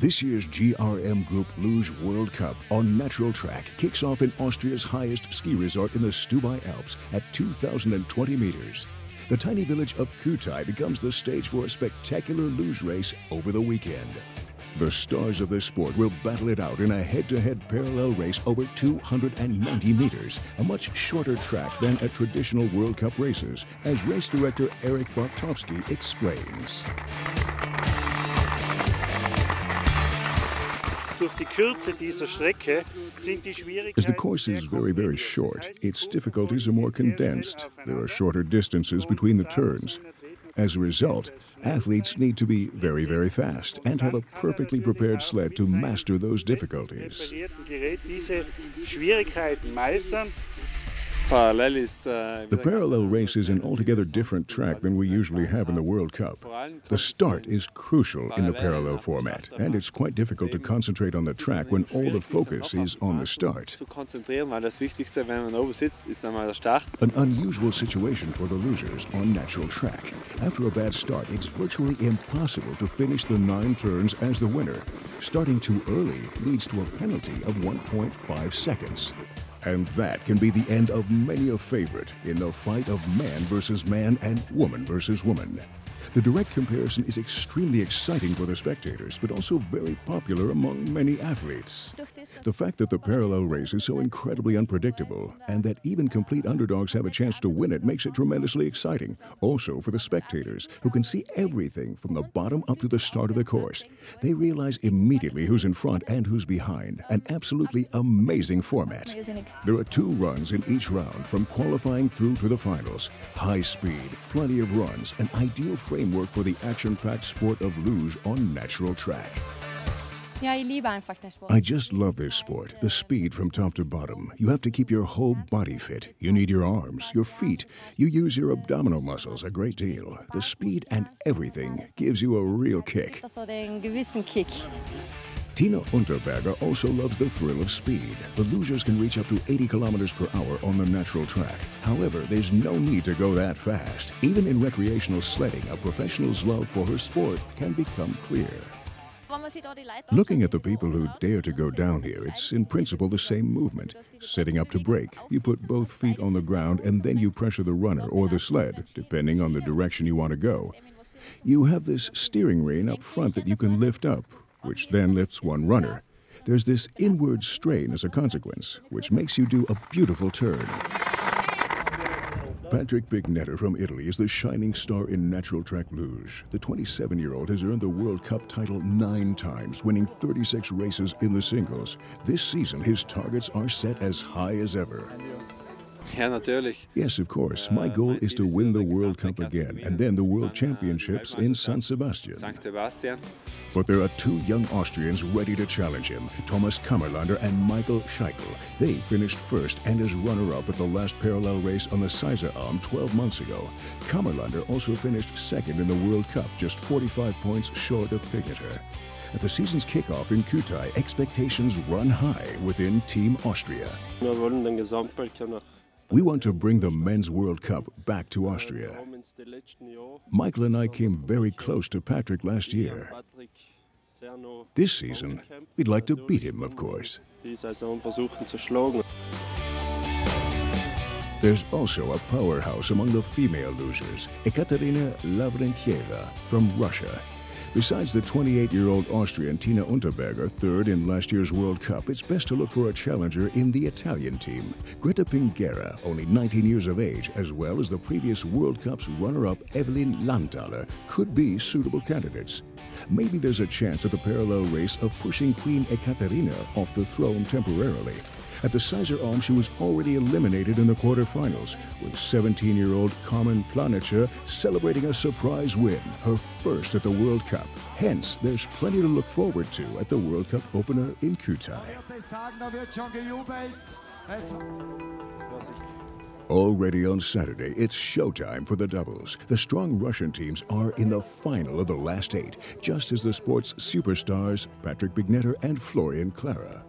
This year's GRM Group Luge World Cup on natural track kicks off in Austria's highest ski resort in the Stubai Alps at 2,020 meters. The tiny village of Kühtai becomes the stage for a spectacular luge race over the weekend. The stars of this sport will battle it out in a head-to-head parallel race over 290 meters, a much shorter track than at traditional World Cup races, as race director Eric Bartowski explains. As the course is very short, its difficulties are more condensed. There are shorter distances between the turns. As a result, athletes need to be very fast and have a perfectly prepared sled to master those difficulties. The parallel race is an altogether different track than we usually have in the World Cup. The start is crucial in the parallel format, and it's quite difficult to concentrate on the track when all the focus is on the start. An unusual situation for the lugers on natural track. After a bad start, it's virtually impossible to finish the 9 turns as the winner. Starting too early leads to a penalty of 1.5 seconds. And that can be the end of many a favorite in the fight of man versus man and woman versus woman. The direct comparison is extremely exciting for the spectators, but also very popular among many athletes. The fact that the parallel race is so incredibly unpredictable, and that even complete underdogs have a chance to win it, makes it tremendously exciting. Also for the spectators, who can see everything from the bottom up to the start of the course. They realize immediately who's in front and who's behind. An absolutely amazing format. There are 2 runs in each round, from qualifying through to the finals. High speed, plenty of runs, an ideal framework for the action-packed sport of luge on natural track. I just love this sport, the speed from top to bottom. You have to keep your whole body fit. You need your arms, your feet. You use your abdominal muscles a great deal. The speed and everything gives you a real kick. Tina Unterberger also loves the thrill of speed. The lugers can reach up to 80 kilometers per hour on the natural track. However, there's no need to go that fast. Even in recreational sledding, a professional's love for her sport can become clear. Looking at the people who dare to go down here, it's in principle the same movement. Setting up to brake, you put both feet on the ground and then you pressure the runner or the sled, depending on the direction you want to go. You have this steering rein up front that you can lift up, which then lifts one runner. There's this inward strain as a consequence, which makes you do a beautiful turn. Patrick Bignetter from Italy is the shining star in natural track luge. The 27-year-old has earned the World Cup title 9 times, winning 36 races in the singles. This season, his targets are set as high as ever. Yes, of course. My goal is to win the World Cup again, and then the World Championships in San Sebastian. But there are 2 young Austrians ready to challenge him, Thomas Kammerlander and Michael Scheichel. They finished first and as runner-up at the last parallel race on the Seiserarm 12 months ago. Kammerlander also finished second in the World Cup, just 45 points short of Bignetter. At the season's kickoff in Kühtai, expectations run high within Team Austria. We want to bring the Men's World Cup back to Austria. Michael and I came very close to Patrick last year. This season, we'd like to beat him, of course. There's also a powerhouse among the female lugers, Ekaterina Lavrentieva from Russia. Besides the 28-year-old Austrian Tina Unterberger, third in last year's World Cup, it's best to look for a challenger in the Italian team. Greta Pinguera, only 19 years of age, as well as the previous World Cup's runner-up Evelyn Landthaler, could be suitable candidates. Maybe there's a chance at the parallel race of pushing Queen Ekaterina off the throne temporarily. At the Seiserarm, she was already eliminated in the quarterfinals, with 17-year-old Carmen Planicher celebrating a surprise win, her first at the World Cup. Hence, there's plenty to look forward to at the World Cup opener in Kühtai. Already on Saturday, it's showtime for the doubles. The strong Russian teams are in the final of the last 8, just as the sport's superstars Patrick Bignetter and Florian Clara.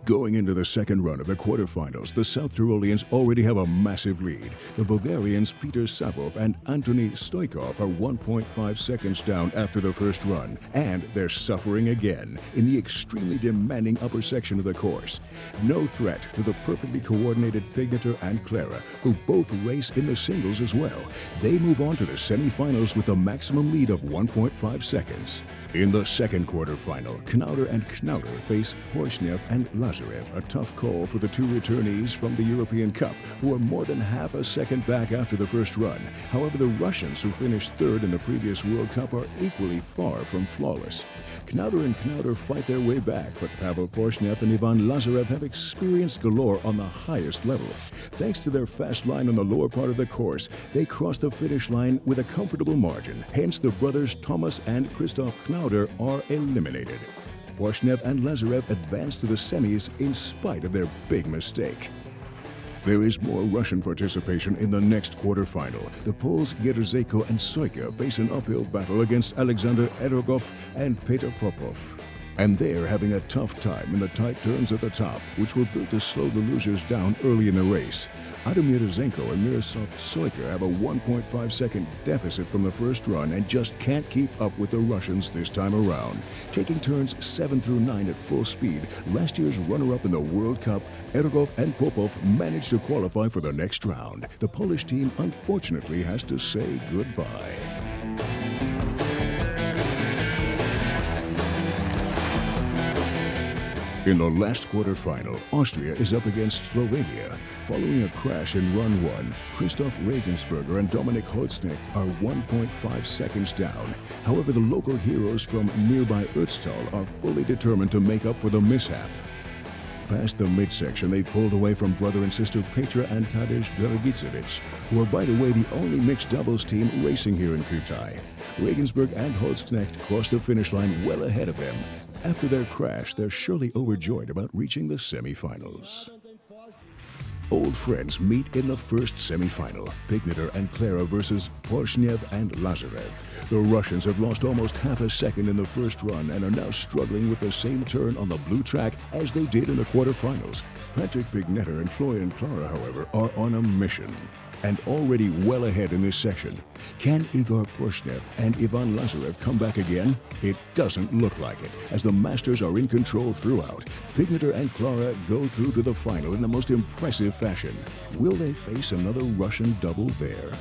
Going into the second run of the quarterfinals, the South Tyroleans already have a massive lead. The Bulgarians Peter Savov and Antony Stoikov are 1.5 seconds down after the first run, and they're suffering again in the extremely demanding upper section of the course. No threat to the perfectly coordinated Pigneter and Clara, who both race in the singles as well. They move on to the semi-finals with a maximum lead of 1.5 seconds. In the second quarterfinal, Knauter and Knauter face Porshnev and Lazarev, a tough call for the two returnees from the European Cup, who are more than half a second back after the first run. However, the Russians, who finished third in the previous World Cup, are equally far from flawless. Knauter and Knauter fight their way back, but Pavel Porshnev and Ivan Lazarev have experience galore on the highest level. Thanks to their fast line on the lower part of the course, they cross the finish line with a comfortable margin. Hence, the brothers Thomas and Christoph Knauter are eliminated. Porshnev and Lazarev advance to the semis in spite of their big mistake. There is more Russian participation in the next quarterfinal. The Poles Jerzejko and Soika face an uphill battle against Alexander Erogov and Peter Popov. And they're having a tough time in the tight turns at the top, which were built to slow the losers down early in the race. Adam Jerzejko and Miroslav Soika have a 1.5 second deficit from the first run and just can't keep up with the Russians this time around. Taking turns 7 through 9 at full speed, last year's runner-up in the World Cup, Erogov and Popov managed to qualify for the next round. The Polish team unfortunately has to say goodbye. In the last quarterfinal, Austria is up against Slovenia. Following a crash in Run 1, Christoph Regensberger and Dominik Holzknecht are 1.5 seconds down. However, the local heroes from nearby Ötztal are fully determined to make up for the mishap. Past the midsection, they pulled away from brother and sister Petra and Tadej Dragicevic, who are, by the way, the only mixed doubles team racing here in Kühtai. Regensberg and Holzknecht crossed the finish line well ahead of them. After their crash, they're surely overjoyed about reaching the semi-finals. Old friends meet in the first semi-final, Pigneter and Clara versus Porshnev and Lazarev. The Russians have lost almost half a second in the first run and are now struggling with the same turn on the blue track as they did in the quarterfinals. Patrick Pigneter and Florian Clara, however, are on a mission and already well ahead in this section. Can Igor Porshnev and Ivan Lazarev come back again? It doesn't look like it, as the Masters are in control throughout. Pigneter and Clara go through to the final in the most impressive fashion. Will they face another Russian double there?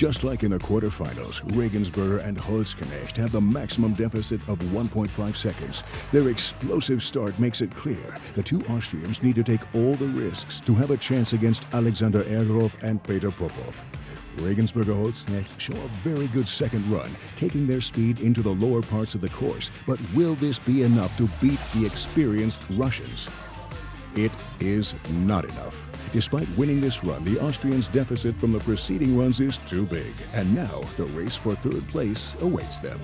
Just like in the quarterfinals, Regensberger and Holzknecht have the maximum deficit of 1.5 seconds. Their explosive start makes it clear the two Austrians need to take all the risks to have a chance against Alexander Erogov and Peter Popov. Regensberger-Holzknecht show a very good second run, taking their speed into the lower parts of the course. But will this be enough to beat the experienced Russians? It is not enough. Despite winning this run, the Austrians' deficit from the preceding runs is too big, and now the race for third place awaits them.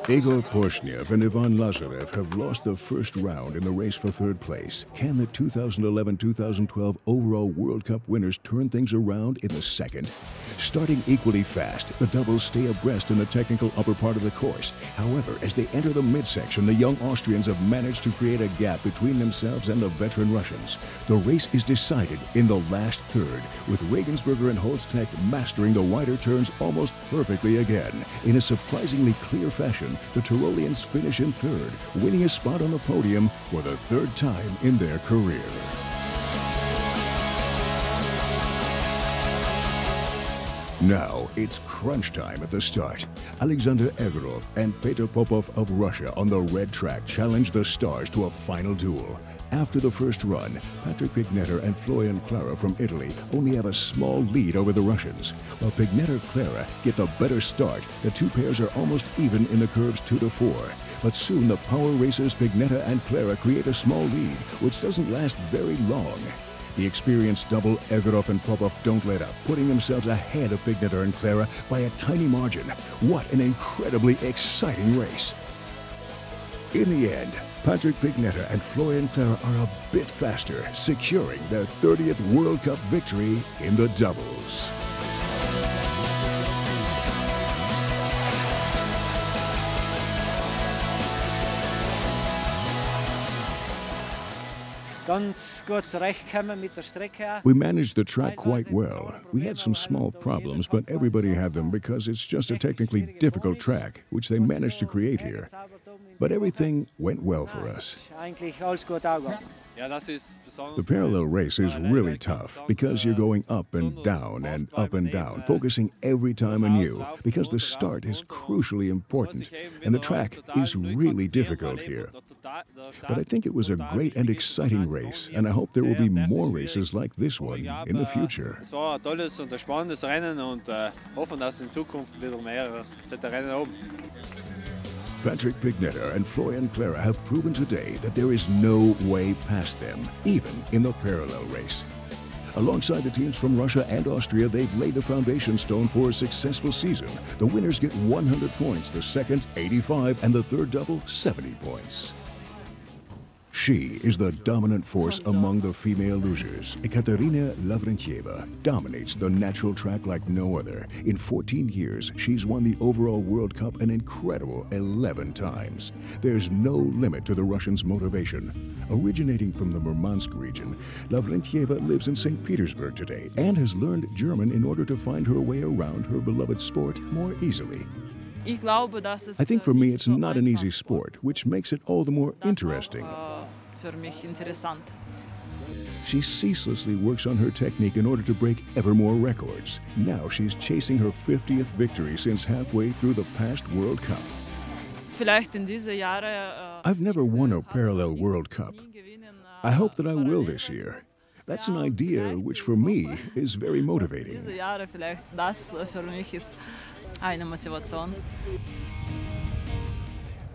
Igor Porshnev and Ivan Lazarev have lost the first round in the race for third place. Can the 2011-2012 overall World Cup winners turn things around in the second? Starting equally fast, the doubles stay abreast in the technical upper part of the course. However, as they enter the midsection, the young Austrians have managed to create a gap between themselves and the veteran Russians. The race is decided in the last third, with Regensberger and Holzknecht mastering the wider turns almost perfectly again. In a surprisingly clear fashion, the Tyroleans finish in third, winning a spot on the podium for the third time in their career. Now, it's crunch time at the start. Alexander Erogov and Peter Popov of Russia on the red track challenge the stars to a final duel. After the first run, Patrick Pigneter and Florian Clara from Italy only have a small lead over the Russians. While Pigneter-Clara get the better start, the two pairs are almost even in the curves 2 to 4. But soon the power racers Pigneter and Clara create a small lead, which doesn't last very long. The experienced double Erogov and Popov don't let up, putting themselves ahead of Pigneter and Clara by a tiny margin. What an incredibly exciting race! In the end, Patrick Pigneter and Florian Clara are a bit faster, securing their 30th World Cup victory in the doubles. We managed the track quite well. We had some small problems, but everybody had them because it's just a technically difficult track, which they managed to create here. But everything went well for us. The parallel race is really tough because you're going up and down, focusing every time anew because the start is crucially important and the track is really difficult here. But I think it was a great and exciting race, and I hope there will be more races like this one in the future. Es war ein tolles und ein spannendes Rennen und hoffen, dass in Zukunft wieder mehr solche Rennen haben. Patrick Pignetta and Florian Clara have proven today that there is no way past them, even in the parallel race. Alongside the teams from Russia and Austria, they've laid the foundation stone for a successful season. The winners get 100 points, the second 85, and the third double 70 points. She is the dominant force among the female lugers. Ekaterina Lavrentieva dominates the natural track like no other. In 14 years, she's won the overall World Cup an incredible 11 times. There's no limit to the Russians' motivation. Originating from the Murmansk region, Lavrentieva lives in St. Petersburg today and has learned German in order to find her way around her beloved sport more easily. I think for me it's not an easy sport, which makes it all the more interesting. She ceaselessly works on her technique in order to break ever more records. Now she's chasing her 50th victory since halfway through the past World Cup. I've never won a parallel World Cup. I hope that I will this year. That's an idea which for me is very motivating.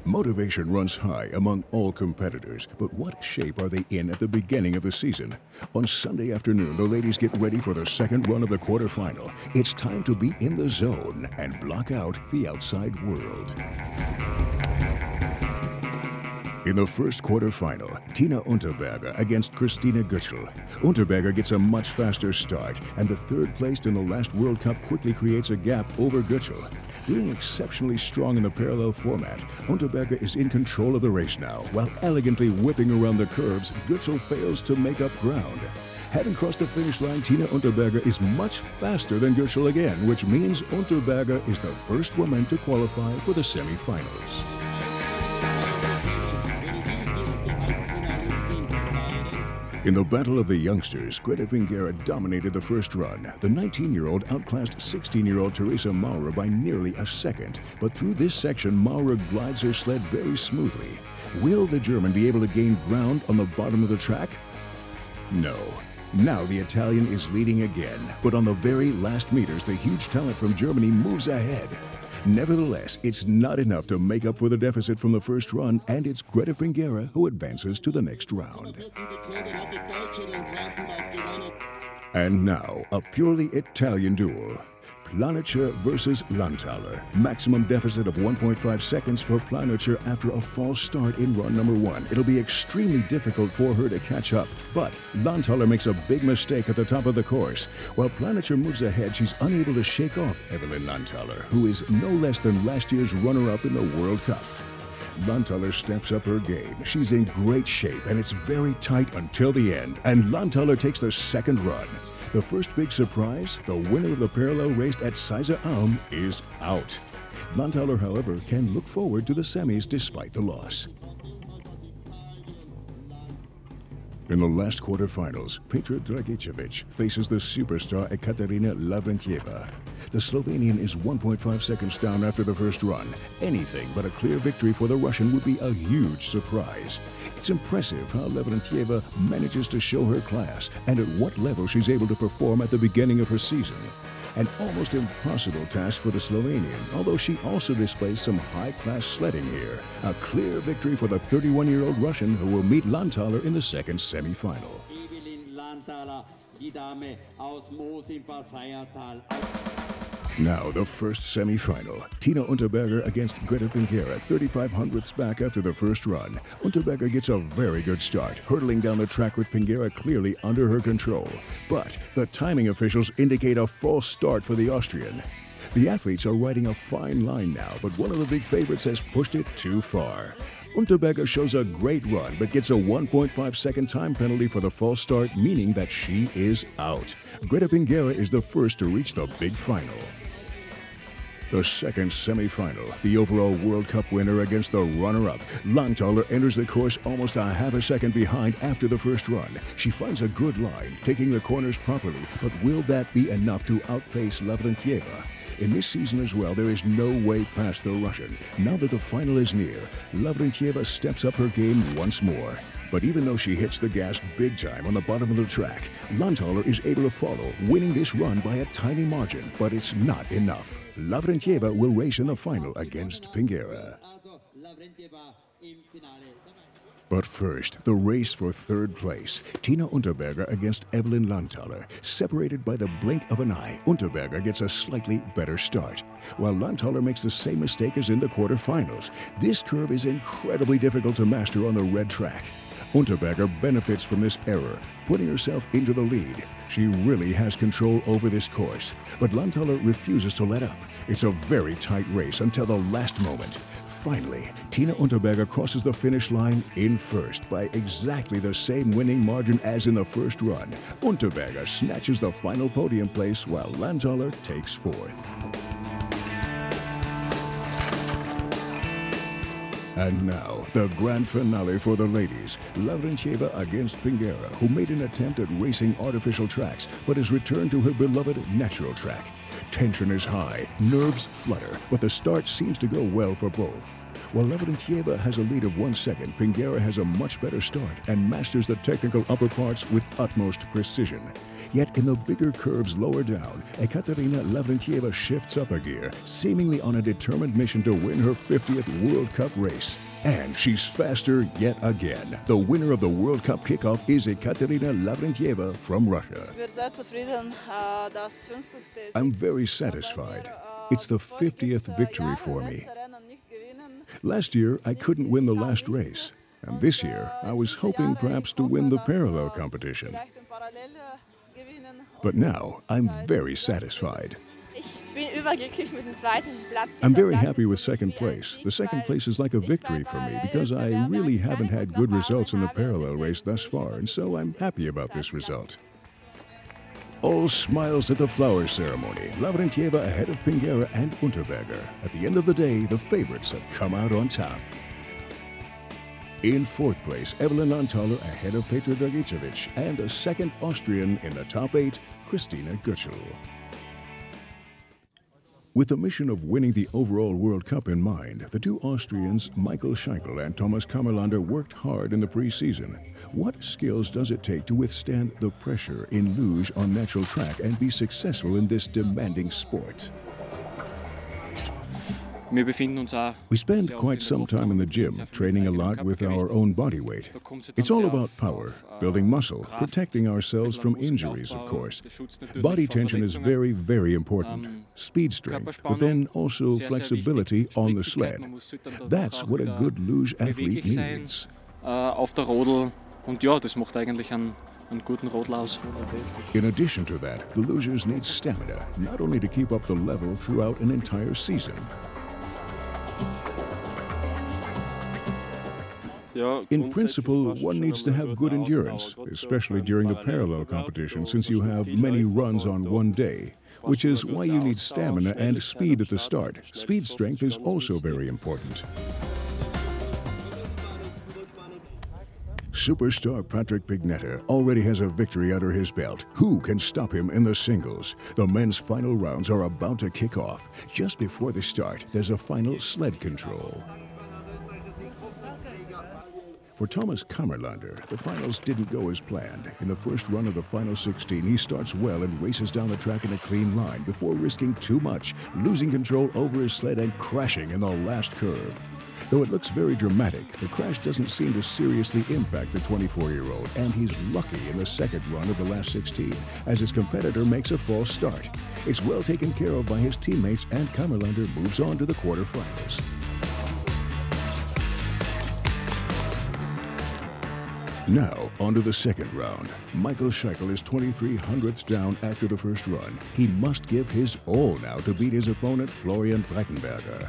Motivation runs high among all competitors, but what shape are they in at the beginning of the season? On Sunday afternoon, the ladies get ready for the second run of the quarterfinal. It's time to be in the zone and block out the outside world. In the first quarterfinal, Tina Unterberger against Christina Götzl. Unterberger gets a much faster start, and the third placed in the last World Cup quickly creates a gap over Götzl. Being exceptionally strong in the parallel format, Unterberger is in control of the race now. While elegantly whipping around the curves, Götzl fails to make up ground. Having crossed the finish line, Tina Unterberger is much faster than Götzl again, which means Unterberger is the first woman to qualify for the semi-finals. In the battle of the youngsters, Greta Vingera dominated the first run. The 19-year-old outclassed 16-year-old Teresa Maurer by nearly a second. But through this section, Maurer glides her sled very smoothly. Will the German be able to gain ground on the bottom of the track? No. Now the Italian is leading again, but on the very last meters, the huge talent from Germany moves ahead. Nevertheless, it's not enough to make up for the deficit from the first run, and it's Greta Vingera who advances to the next round. And now, a purely Italian duel. Planica versus Landthaler. Maximum deficit of 1.5 seconds for Planica after a false start in run number 1. It'll be extremely difficult for her to catch up, but Landthaler makes a big mistake at the top of the course. While Planica moves ahead, she's unable to shake off Evelyn Landthaler, who is no less than last year's runner-up in the World Cup. Landthaler steps up her game. She's in great shape, and it's very tight until the end, and Landthaler takes the second run. The first big surprise, the winner of the parallel race at Seize Alm, is out. Landthaler, however, can look forward to the semis despite the loss. In the last quarterfinals, Petra Dragicevic faces the superstar Ekaterina Lavrentieva. The Slovenian is 1.5 seconds down after the first run. Anything but a clear victory for the Russian would be a huge surprise. It's impressive how Lavrentieva manages to show her class and at what level she's able to perform at the beginning of her season. An almost impossible task for the Slovenian, although she also displays some high-class sledding here. A clear victory for the 31-year-old Russian who will meet Landthaler in the second semi-final. Now the first semi-final. Tina Unterberger against Greta Vingera, 35/100ths back after the first run. Unterberger gets a very good start, hurtling down the track with Vingera clearly under her control. But the timing officials indicate a false start for the Austrian. The athletes are riding a fine line now, but one of the big favorites has pushed it too far. Unterberger shows a great run but gets a 1.5-second time penalty for the false start, meaning that she is out. Greta Pinguera is the first to reach the big final. The second semi-final, the overall World Cup winner against the runner-up. Landthaler enters the course almost a half a second behind after the first run. She finds a good line, taking the corners properly, but will that be enough to outpace Lavrentieva? In this season as well, there is no way past the Russian. Now that the final is near, Lavrentieva steps up her game once more. But even though she hits the gas big time on the bottom of the track, Landthaler is able to follow, winning this run by a tiny margin, but it's not enough. Lavrentieva will race in the final against Pinguera. But first, the race for third place. Tina Unterberger against Evelyn Landthaler. Separated by the blink of an eye, Unterberger gets a slightly better start, while Landthaler makes the same mistake as in the quarterfinals. This curve is incredibly difficult to master on the red track. Unterberger benefits from this error, putting herself into the lead. She really has control over this course, but Landthaler refuses to let up. It's a very tight race until the last moment. Finally, Tina Unterberger crosses the finish line in first by exactly the same winning margin as in the first run. Unterberger snatches the final podium place while Landthaler takes fourth. And now, the grand finale for the ladies. Lavrentieva against Pinguera, who made an attempt at racing artificial tracks, but has returned to her beloved natural track. Tension is high, nerves flutter, but the start seems to go well for both. While Lavrentieva has a lead of 1 second, Pinguera has a much better start and masters the technical upper parts with utmost precision. Yet in the bigger curves lower down, Ekaterina Lavrentieva shifts up a gear, seemingly on a determined mission to win her 50th World Cup race. And she's faster yet again. The winner of the World Cup kickoff is Ekaterina Lavrentieva from Russia. I'm very satisfied. It's the 50th victory for me. Last year, I couldn't win the last race. And this year, I was hoping perhaps to win the parallel competition. But now, I'm very satisfied. I'm very happy with second place. The second place is like a victory for me because I really haven't had good results in the parallel race thus far, and so I'm happy about this result. All smiles at the flowers ceremony. Lavrentieva ahead of Pinguera and Unterberger. At the end of the day, the favorites have come out on top. In fourth place, Evelyn Landthaler ahead of Petra Dragicevic, and a second Austrian in the top 8, Christina Götzl. With the mission of winning the overall World Cup in mind, the two Austrians, Michael Scheichel and Thomas Kammerlander, worked hard in the pre-season. What skills does it take to withstand the pressure in luge on natural track and be successful in this demanding sport? We spend quite some time in the gym, training a lot with our own body weight. It's all about power, building muscle, protecting ourselves from injuries, of course. Body tension is very, very important. Speed strength, but then also flexibility on the sled. That's what a good luge athlete needs. In addition to that, the lugers need stamina, not only to keep up the level throughout an entire season. In principle, one needs to have good endurance, especially during the parallel competition, since you have many runs on one day, which is why you need stamina and speed at the start. Speed strength is also very important. Superstar Patrick Pignetta already has a victory under his belt. Who can stop him in the singles? The men's final rounds are about to kick off. Just before the start, there's a final sled control. For Thomas Kammerlander, the finals didn't go as planned. In the first run of the final 16, he starts well and races down the track in a clean line before risking too much, losing control over his sled and crashing in the last curve. Though it looks very dramatic, the crash doesn't seem to seriously impact the 24-year-old, and he's lucky in the second run of the last 16, as his competitor makes a false start. It's well taken care of by his teammates, and Kammerlander moves on to the quarterfinals. Now, on to the second round. Michael Scheichel is 23 hundredths down after the first run. He must give his all now to beat his opponent, Florian Breitenberger.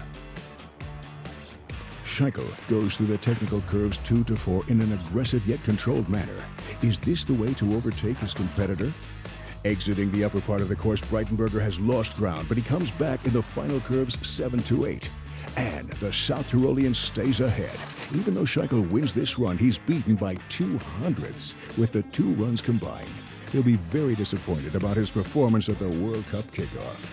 Scheichel goes through the technical curves 2 to 4 in an aggressive yet controlled manner. Is this the way to overtake his competitor? Exiting the upper part of the course, Breitenberger has lost ground, but he comes back in the final curves 7 to 8. And the South Tyrolean stays ahead. Even though Scheichel wins this run, he's beaten by 200ths with the 2 runs combined. He'll be very disappointed about his performance at the World Cup kickoff.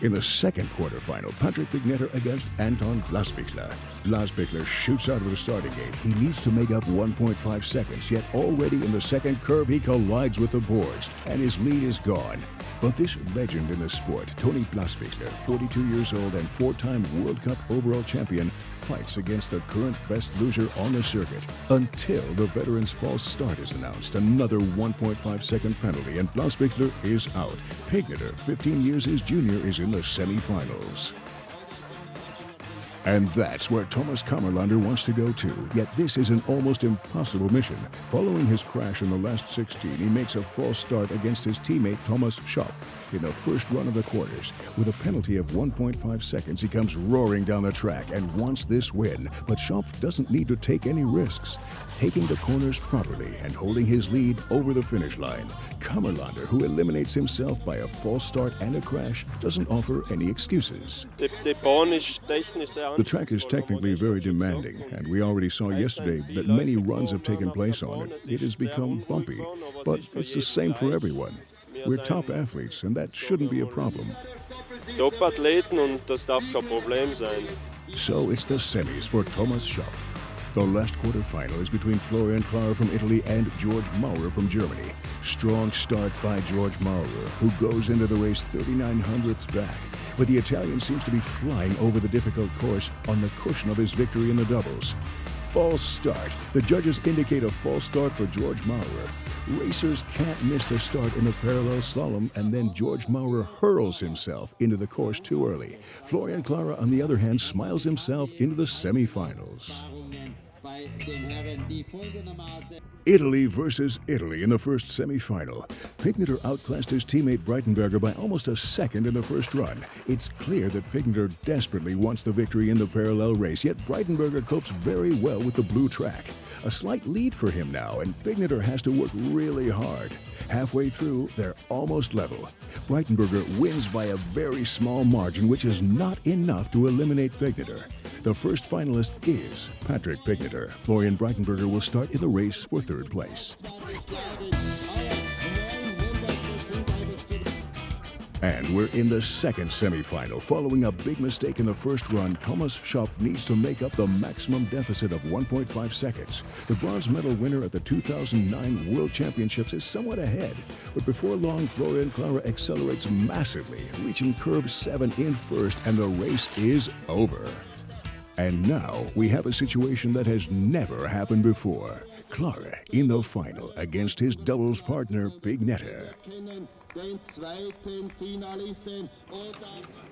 In the second quarterfinal, Patrick Pignetter against Anton Blasbichler. Blasbichler shoots out of the starting gate. He needs to make up 1.5 seconds, yet already in the second curve he collides with the boards, and his lead is gone. But this legend in the sport, Tony Blasbichler, 42 years old and 4-time World Cup overall champion, fights against the current best luger on the circuit until the veteran's false start is announced. Another 1.5-second penalty and Blasbichler is out. Pignetter, 15 years his junior, is in the semi-finals. And that's where Thomas Kammerlander wants to go to. Yet this is an almost impossible mission. Following his crash in the last 16, he makes a false start against his teammate Thomas Schopf in the first run of the quarters. With a penalty of 1.5 seconds, he comes roaring down the track and wants this win. But Schopf doesn't need to take any risks, taking the corners properly and holding his lead over the finish line. Kammerlander, who eliminates himself by a false start and a crash, doesn't offer any excuses. The track is technically very demanding, and we already saw yesterday that many runs have taken place on it. It has become bumpy, but it's the same for everyone. We're top athletes, and that shouldn't be a problem. Top-Athleten und das darf kein Problem sein. So it's the semis for Thomas Schopf. The last quarterfinal is between Florian Klara from Italy and George Maurer from Germany. Strong start by George Maurer, who goes into the race 39 hundredths back. But the Italian seems to be flying over the difficult course on the cushion of his victory in the doubles. False start. The judges indicate a false start for George Maurer. Racers can't miss the start in the parallel slalom, and then George Maurer hurls himself into the course too early. Florian Klara, on the other hand, smiles himself into the semi-finals. Italy versus Italy in the first semi-final. Pignetter outclassed his teammate Breitenberger by almost a second in the first run. It's clear that Pignetter desperately wants the victory in the parallel race, yet Breitenberger copes very well with the blue track. A slight lead for him now, and Pignetter has to work really hard. Halfway through, they're almost level. Breitenberger wins by a very small margin, which is not enough to eliminate Pignetter. The first finalist is Patrick Pignetter. Florian Breitenberger will start in the race for third place. And we're in the second semi-final. Following a big mistake in the first run, Thomas Schopf needs to make up the maximum deficit of 1.5 seconds. The bronze medal winner at the 2009 World Championships is somewhat ahead. But before long, Florian Klara accelerates massively, reaching curve 7 in first, and the race is over. And now we have a situation that has never happened before. Klara in the final against his doubles partner, Pignetter.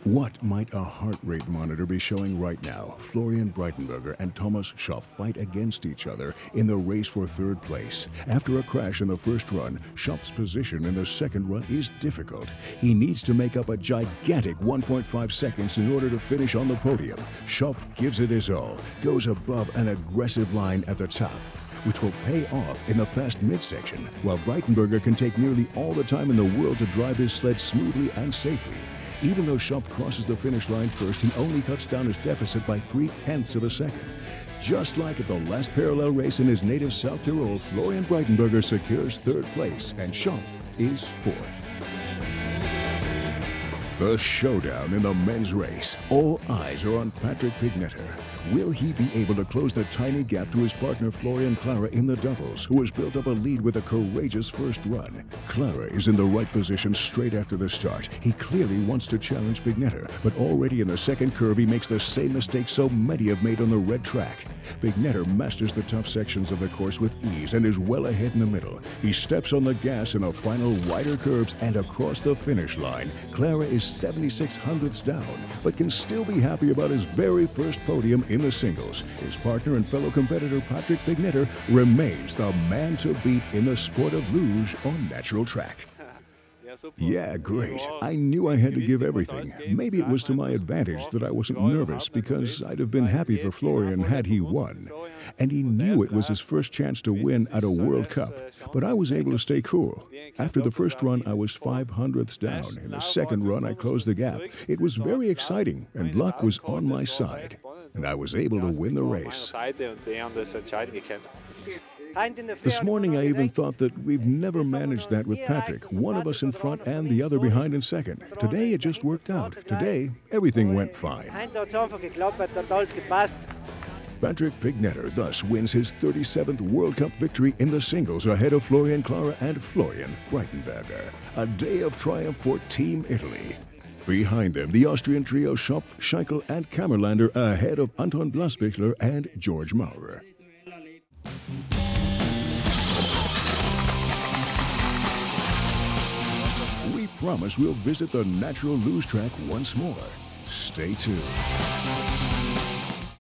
What might a heart rate monitor be showing right now? Florian Breitenberger and Thomas Schopf fight against each other in the race for third place. After a crash in the first run, Schopf's position in the second run is difficult. He needs to make up a gigantic 1.5 seconds in order to finish on the podium. Schopf gives it his all, goes above an aggressive line at the top, which will pay off in the fast midsection, while Breitenberger can take nearly all the time in the world to drive his sled smoothly and safely. Even though Schopf crosses the finish line first, he only cuts down his deficit by 0.3 of a second. Just like at the last parallel race in his native South Tyrol, Florian Breitenberger secures third place, and Schopf is fourth. The showdown in the men's race. All eyes are on Patrick Pignetter. Will he be able to close the tiny gap to his partner Florian Klara in the doubles, who has built up a lead with a courageous first run? Klara is in the right position straight after the start. He clearly wants to challenge Pignetter, but already in the second curve he makes the same mistake so many have made on the red track. Pignetter masters the tough sections of the course with ease and is well ahead in the middle. He steps on the gas in the final wider curves and across the finish line. Klara is 76 hundredths down, but can still be happy about his very first podium in the singles. His partner and fellow competitor Patrick Pignetter remains the man to beat in the sport of luge on natural track. Yeah, great. I knew I had to give everything. Maybe it was to my advantage that I wasn't nervous, because I'd have been happy for Florian had he won. And he knew it was his first chance to win at a World Cup, but I was able to stay cool. After the first run, I was 500ths down. In the second run, I closed the gap. It was very exciting, and luck was on my side. And I was able to win the race. This morning I even thought that we've never managed that with Patrick, one of us in front and the other behind in second. Today it just worked out. Today everything went fine. Patrick Pignetter thus wins his 37th World Cup victory in the singles ahead of Florian Clara and Florian Breitenberger. A day of triumph for Team Italy. Behind them, the Austrian trio Schopf, Scheikel and Kammerlander ahead of Anton Blasbichler and George Maurer. We promise we'll visit the natural luge track once more. Stay tuned.